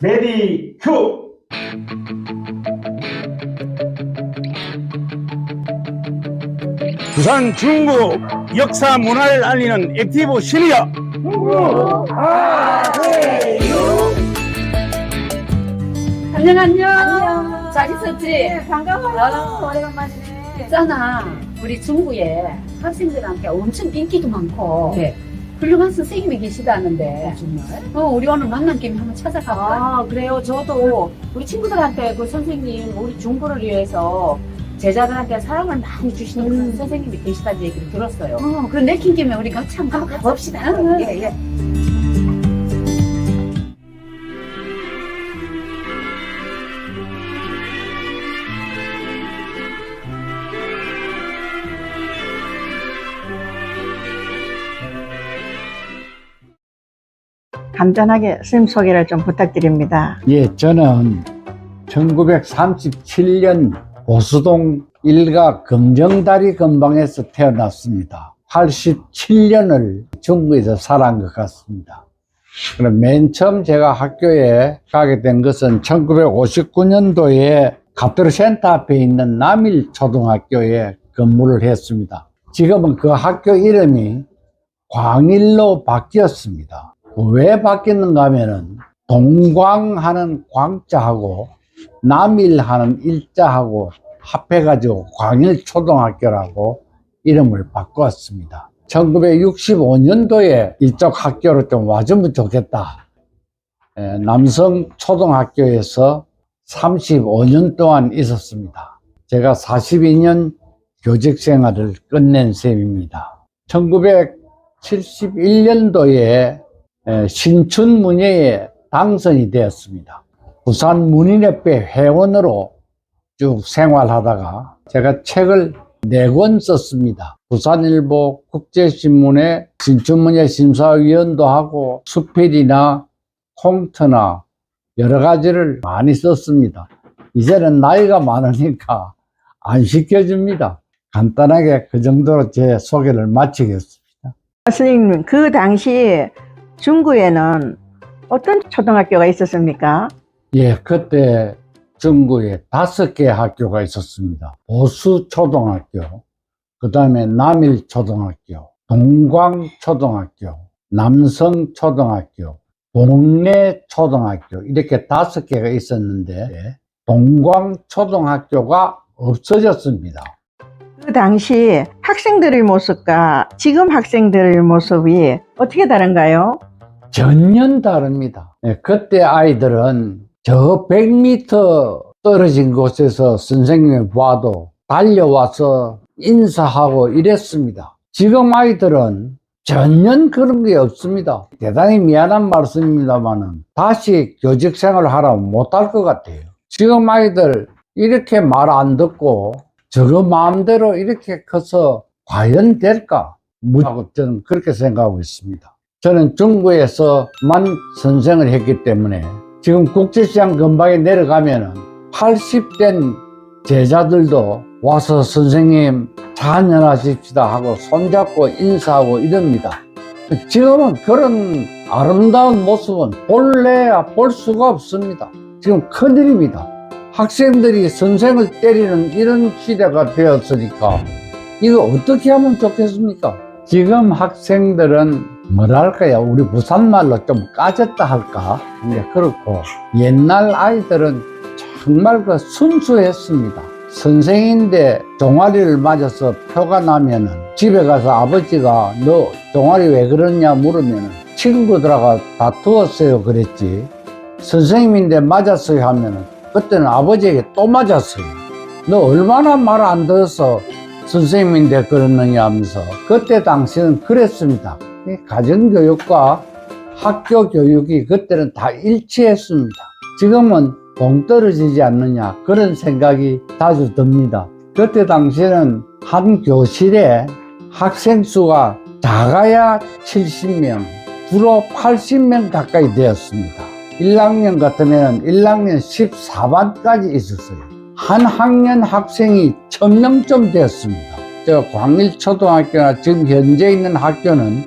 레디 큐! 부산 중구 역사 문화를 알리는 액티브 시니어 안녕. 잘 있었지? 네, 반가워요. 오래간만이네. 있잖아. 우리 중구에 학생들한테 엄청 인기도 많고 네. 훌륭한 선생님이 계시다는데 정말? 우리 오늘 만난 김에 한번 찾아갈까? 아, 그래요. 저도 우리 친구들한테 그 선생님, 우리 중고를 위해서 제자들한테 사랑을 많이 주시는 그 선생님이 계시다는 얘기를 들었어요. 그럼 내킨 김에 우리 같이 한번 가봅시다. 예, 예. 간단하게 선생님 소개를 좀 부탁드립니다. 예, 저는 1937년 보수동 일가 금정다리 근방에서 태어났습니다. 87년을 중구에서 살아온 것 같습니다. 그럼 맨 처음 제가 학교에 가게 된 것은 1959년도에 갑도르 센터 앞에 있는 남일초등학교에 근무를 했습니다. 지금은 그 학교 이름이 광일로 바뀌었습니다. 왜 바뀌었는가 하면은 동광하는 광자하고 남일하는 일자하고 합해가지고 광일초등학교라고 이름을 바꾸었습니다. 1965년도에 이쪽 학교로 좀 와주면 좋겠다. 남성초등학교에서 35년 동안 있었습니다. 제가 42년 교직 생활을 끝낸 셈입니다. 1971년도에 신춘문예에 당선이 되었습니다. 부산 문인협회 회원으로 쭉 생활하다가 제가 책을 4권 썼습니다. 부산일보, 국제신문에 신춘문예 심사위원도 하고 수필이나 콩트나 여러 가지를 많이 썼습니다. 이제는 나이가 많으니까 안 시켜줍니다. 간단하게 그 정도로 제 소개를 마치겠습니다. 선생님, 그 당시 중구에는 어떤 초등학교가 있었습니까? 예, 그때 중구에 5개 학교가 있었습니다. 보수초등학교, 그 다음에 남일초등학교, 동광초등학교, 남성초등학교, 동래초등학교 이렇게 5개가 있었는데 동광초등학교가 없어졌습니다. 그 당시 학생들의 모습과 지금 학생들의 모습이 어떻게 다른가요? 전혀 다릅니다. 예, 그때 아이들은 저 100m 떨어진 곳에서 선생님을 봐도 달려와서 인사하고 이랬습니다. 지금 아이들은 전혀 그런 게 없습니다. 대단히 미안한 말씀입니다만은 다시 교직 생활을 하라면 못할 것 같아요. 지금 아이들 이렇게 말 안 듣고 저거 마음대로 이렇게 커서 과연 될까? 무하고 저는 그렇게 생각하고 있습니다. 저는 중구에서만 선생을 했기 때문에 지금 국제시장 근방에 내려가면은 80된 제자들도 와서 선생님 자녀하십시다 하고 손잡고 인사하고 이럽니다. 지금은 그런 아름다운 모습은 본래야 볼 수가 없습니다. 지금 큰일입니다. 학생들이 선생을 때리는 이런 시대가 되었으니까 이거 어떻게 하면 좋겠습니까? 지금 학생들은 뭐랄까요, 우리 부산말로 좀 까졌다 할까? 이제 그렇고 옛날 아이들은 정말 그 순수했습니다. 선생인데 동아리를 맞아서 표가 나면은 집에 가서 아버지가 너 동아리 왜 그러냐 물으면은 친구들하고 다투었어요 그랬지. 선생님인데 맞았어요 하면은 그때는 아버지에게 또 맞았어요. 너 얼마나 말 안 들어서 선생님인데 그러느냐 하면서 그때 당시는 그랬습니다. 가정교육과 학교 교육이 그때는 다 일치했습니다. 지금은 동떨어지지 않느냐 그런 생각이 자주 듭니다. 그때 당시에는 한 교실에 학생 수가 작아야 70명, 주로 80명 가까이 되었습니다. 1학년 같으면 1학년 14반까지 있었어요. 한 학년 학생이 1000명쯤 되었습니다. 저 광일초등학교나 지금 현재 있는 학교는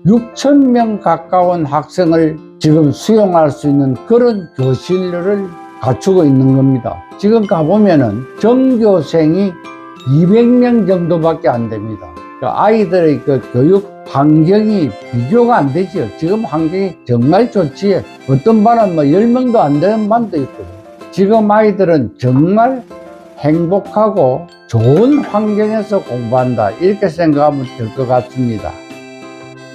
6천 명 가까운 학생을 지금 수용할 수 있는 그런 교실을 갖추고 있는 겁니다. 지금 가보면은 전교생이 200명 정도밖에 안 됩니다. 아이들의 그 교육 환경이 비교가 안 되죠. 지금 환경이 정말 좋지. 어떤 반은 뭐 10명도 안 되는 반도 있고. 지금 아이들은 정말 행복하고 좋은 환경에서 공부한다. 이렇게 생각하면 될 것 같습니다.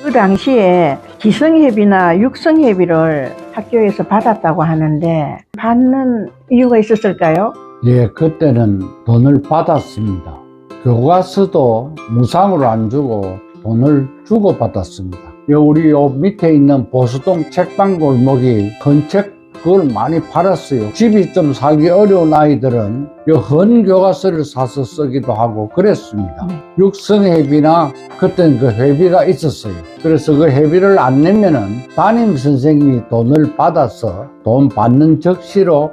그 당시에 기성회비나 육성회비를 학교에서 받았다고 하는데 받는 이유가 있었을까요? 예, 그때는 돈을 받았습니다. 교과서도 무상으로 안 주고 돈을 주고 받았습니다. 우리 요 밑에 있는 보수동 책방 골목이 헌책 그걸 많이 팔았어요. 집이 좀 살기 어려운 아이들은 헌 교과서를 사서 쓰기도 하고 그랬습니다. 육성회비나 그때는 그 회비가 있었어요. 그래서 그 회비를 안 내면은 담임 선생님이 돈을 받아서 돈 받는 적시로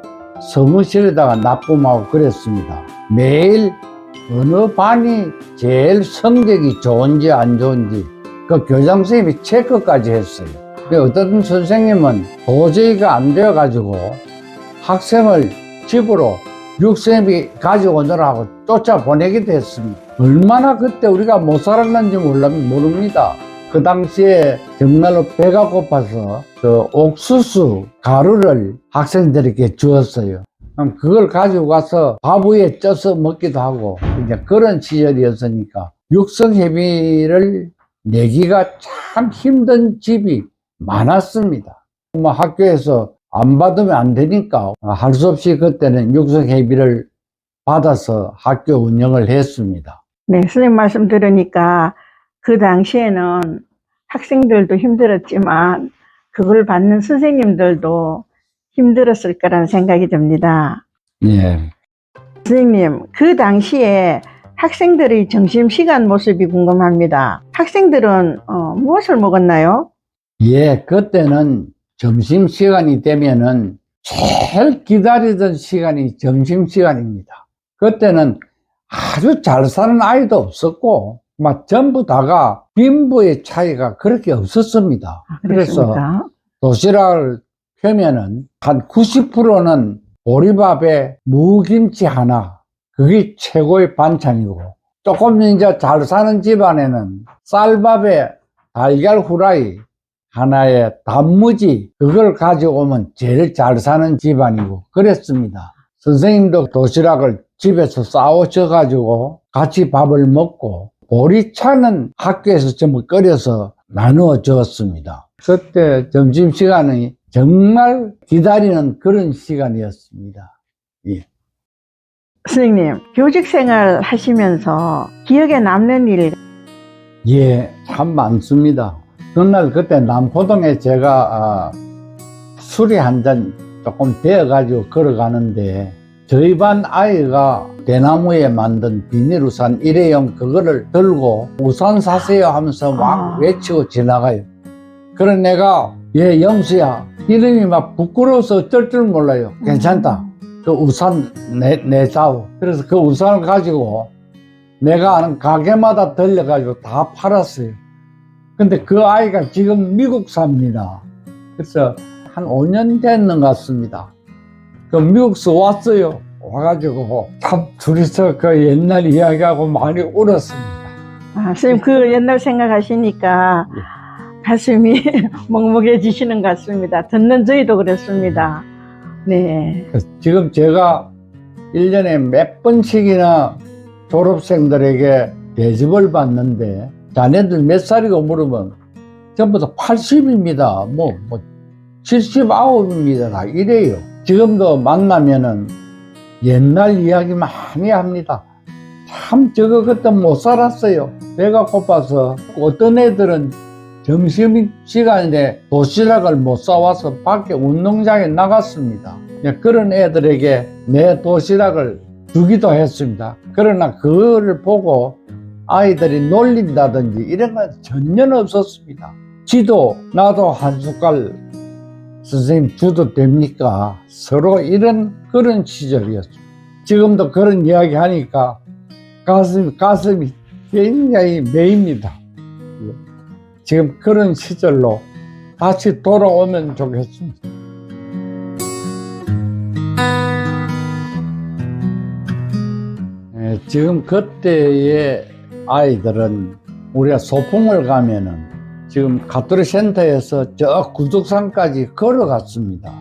사무실에다가 납품하고 그랬습니다. 매일 어느 반이 제일 성적이 좋은지 안 좋은지 그 교장선생님이 체크까지 했어요. 어떤 선생님은 도저히가 안 되어가지고 학생을 집으로 육성회비 가지고 오느라고 쫓아보내기도 했습니다. 얼마나 그때 우리가 못 살았는지 모릅니다. 그 당시에 정말로 배가 고파서 그 옥수수 가루를 학생들에게 주었어요. 그럼 그걸 가지고 가서 밥 위에 쪄서 먹기도 하고 이제 그런 시절이었으니까 육성회비를 내기가 참 힘든 집이 많았습니다. 뭐 학교에서 안 받으면 안 되니까 할 수 없이 그때는 육성회비를 받아서 학교 운영을 했습니다. 네, 선생님 말씀 들으니까 그 당시에는 학생들도 힘들었지만 그걸 받는 선생님들도 힘들었을 거라는 생각이 듭니다. 예. 선생님, 그 당시에 학생들의 점심시간 모습이 궁금합니다. 학생들은 무엇을 먹었나요? 예, 그때는 점심시간이 되면은 제일 기다리던 시간이 점심시간입니다. 그때는 아주 잘 사는 아이도 없었고, 막 전부 다가 빈부의 차이가 그렇게 없었습니다. 그래서 도시락을 펴면은 한 90%는 보리밥에 무김치 하나, 그게 최고의 반찬이고, 조금 이제 잘 사는 집안에는 쌀밥에 달걀 후라이, 하나의 단무지 그걸 가지고 오면 제일 잘 사는 집안이고 그랬습니다. 선생님도 도시락을 집에서 싸오셔가지고 같이 밥을 먹고 보리차는 학교에서 전부 끓여서 나누어 주었습니다. 그때 점심시간이 정말 기다리는 그런 시간이었습니다. 예. 선생님, 교직생활 하시면서 기억에 남는 일? 예, 참 많습니다. 그날 그때 남포동에 제가 술이 한 잔 조금 되어가지고 걸어가는데 저희 반 아이가 대나무에 만든 비닐우산 일회용 그거를 들고 우산 사세요 하면서 막 외치고 지나가요. 그래 내가 얘 영수야 이름이 막 부끄러워서 어쩔 줄 몰라요. 괜찮다. 그 우산 내자오. 그래서 그 우산을 가지고 내가 아는 가게마다 들려가지고 다 팔았어요. 근데 그 아이가 지금 미국 삽니다. 그래서 한 5년 됐는 것 같습니다. 그 미국에서 왔어요. 와가지고 참 둘이서 그 옛날 이야기하고 많이 울었습니다. 선생님 그 옛날 생각하시니까 가슴이 먹먹해지시는 것 같습니다. 듣는 저희도 그렇습니다. 네. 지금 제가 1년에 몇 번씩이나 졸업생들에게 대접을 받는데 자네들 몇 살이고 물으면 전부 다 80입니다. 79입니다. 다 이래요. 지금도 만나면은 옛날 이야기 많이 합니다. 참 저거 그때 못 살았어요. 배가 고파서 어떤 애들은 점심시간에 도시락을 못 싸와서 밖에 운동장에 나갔습니다. 그런 애들에게 내 도시락을 주기도 했습니다. 그러나 그거를 보고 아이들이 놀린다든지 이런 건 전혀 없었습니다. 지도 나도 한 숟갈 선생님 줘도 됩니까? 서로 이런 그런 시절이었습니다. 지금도 그런 이야기 하니까 가슴이 굉장히 메입니다. 지금 그런 시절로 다시 돌아오면 좋겠습니다. 지금 그때의 아이들은 우리가 소풍을 가면은 지금 가토리 센터에서 저 구석산까지 걸어갔습니다.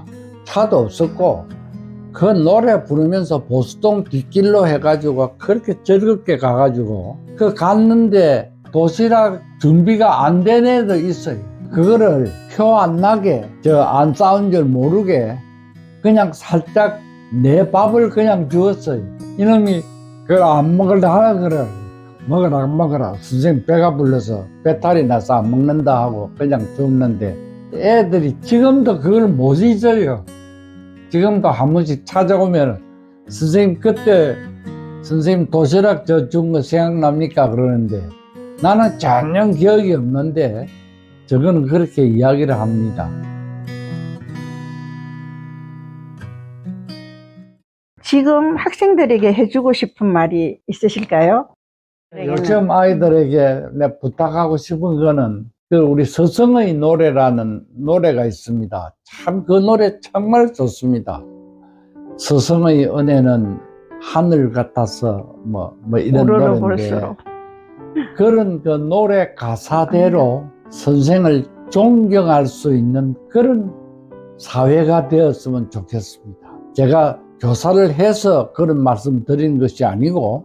차도 없었고 그 노래 부르면서 보수동 뒷길로 해가지고 그렇게 즐겁게 가가지고 그 갔는데 도시락 준비가 안 된 애도 있어요. 그거를 표 안 나게 저 안 싸운 줄 모르게 그냥 살짝 내 밥을 그냥 주었어요. 이놈이 그걸 안 먹으려 하라 그래. 먹어라 먹어라. 선생님 배가 불러서 배탈이 나서 안 먹는다 하고 그냥 줬는데 애들이 지금도 그걸 못 잊어요. 지금도 한 번씩 찾아오면 선생님 그때 선생님 도시락 저 준 거 생각납니까? 그러는데 나는 전혀 기억이 없는데 저거는 그렇게 이야기를 합니다. 지금 학생들에게 해주고 싶은 말이 있으실까요? 요즘 아이들에게 내가 부탁하고 싶은 거는 그 우리 서성의 노래라는 노래가 있습니다. 참 그 노래 정말 좋습니다. 서성의 은혜는 하늘 같아서 뭐 이런 노래인데 볼수록. 그런 그 노래 가사대로 선생을 존경할 수 있는 그런 사회가 되었으면 좋겠습니다. 제가 교사를 해서 그런 말씀 드리는 것이 아니고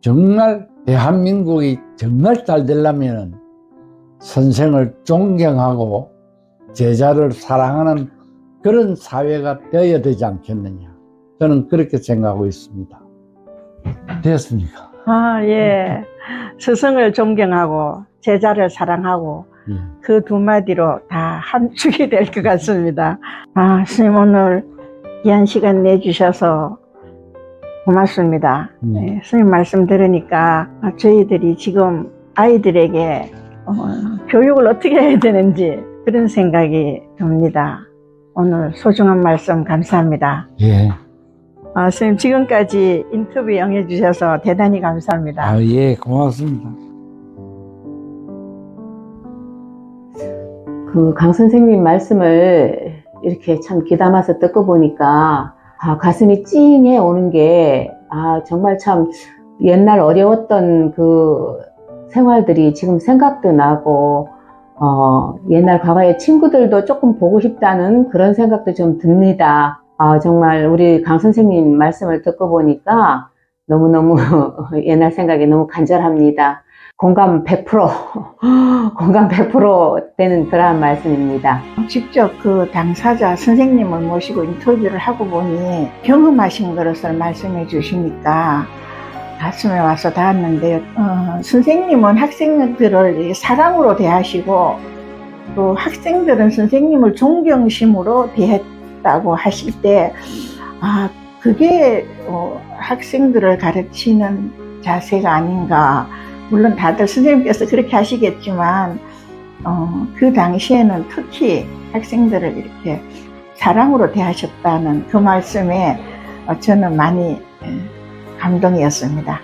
정말 대한민국이 정말 잘 되려면 선생을 존경하고 제자를 사랑하는 그런 사회가 되어야 되지 않겠느냐. 저는 그렇게 생각하고 있습니다. 됐습니까? 예. 스승을 존경하고 제자를 사랑하고 예. 그 두 마디로 다 한 축이 될 것 같습니다. 스님 오늘 귀한 시간 내주셔서 고맙습니다. 네, 스님 말씀 들으니까 저희들이 지금 아이들에게 교육을 어떻게 해야 되는지 그런 생각이 듭니다. 오늘 소중한 말씀 감사합니다. 예. 스님 지금까지 인터뷰 응해주셔서 대단히 감사합니다. 예, 고맙습니다. 그 강 선생님 말씀을 이렇게 참 귀담아서 듣고 보니까 가슴이 찡해 오는 게 정말 참 옛날 어려웠던 그 생활들이 지금 생각도 나고 옛날 과거의 친구들도 조금 보고 싶다는 그런 생각도 좀 듭니다. 정말 우리 강 선생님 말씀을 듣고 보니까 너무너무 옛날 생각이 너무 간절합니다. 공감 100% 공감 100% 되는 그러한 말씀입니다. 직접 그 당사자 선생님을 모시고 인터뷰를 하고 보니 경험하신 것을 말씀해 주시니까 가슴에 와서 닿았는데요. 선생님은 학생들을 사랑으로 대하시고 또 학생들은 선생님을 존경심으로 대했다고 하실 때 그게 학생들을 가르치는 자세가 아닌가. 물론 다들 선생님께서 그렇게 하시겠지만 그 당시에는 특히 학생들을 이렇게 사랑으로 대하셨다는 그 말씀에 저는 많이 감동이었습니다.